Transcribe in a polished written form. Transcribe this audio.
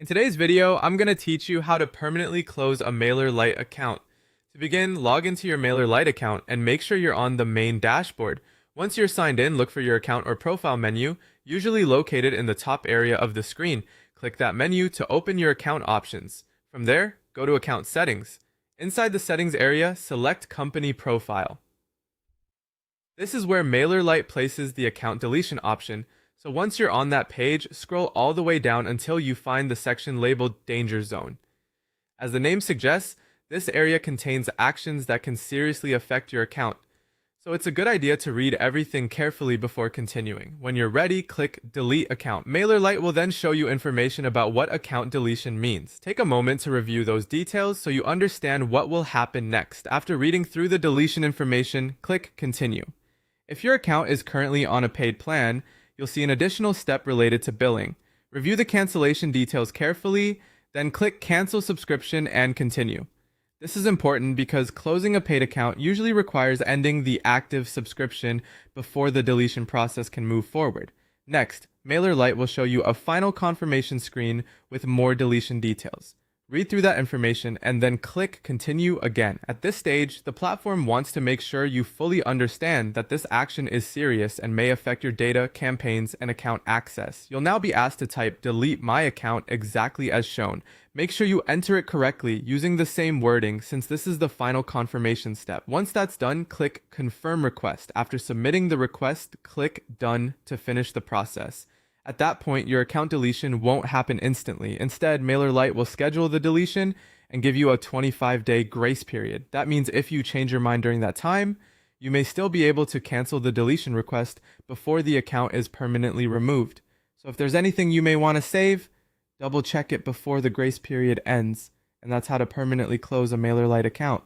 In today's video, I'm going to teach you how to permanently close a Mailerlite account. To begin, log into your Mailerlite account and make sure you're on the main dashboard. Once you're signed in, look for your account or profile menu, usually located in the top area of the screen. Click that menu to open your account options. From there, go to Account Settings. Inside the Settings area, select Company Profile. This is where Mailerlite places the account deletion option. So once you're on that page, scroll all the way down until you find the section labeled Danger Zone. As the name suggests, this area contains actions that can seriously affect your account. So it's a good idea to read everything carefully before continuing. When you're ready, click Delete Account. Mailerlite will then show you information about what account deletion means. Take a moment to review those details so you understand what will happen next. After reading through the deletion information, click Continue. If your account is currently on a paid plan, you'll see an additional step related to billing. Review the cancellation details carefully, then click Cancel Subscription and Continue. This is important because closing a paid account usually requires ending the active subscription before the deletion process can move forward. Next, Mailerlite will show you a final confirmation screen with more deletion details. Read through that information and then click Continue again. At this stage, the platform wants to make sure you fully understand that this action is serious and may affect your data, campaigns, and account access. You'll now be asked to type delete my account exactly as shown. Make sure you enter it correctly using the same wording since this is the final confirmation step. Once that's done, click Confirm Request. After submitting the request, click Done to finish the process. At that point, your account deletion won't happen instantly. Instead, Mailerlite will schedule the deletion and give you a 25-day grace period. That means if you change your mind during that time, you may still be able to cancel the deletion request before the account is permanently removed. So if there's anything you may want to save, double check it before the grace period ends. And that's how to permanently close a Mailerlite account.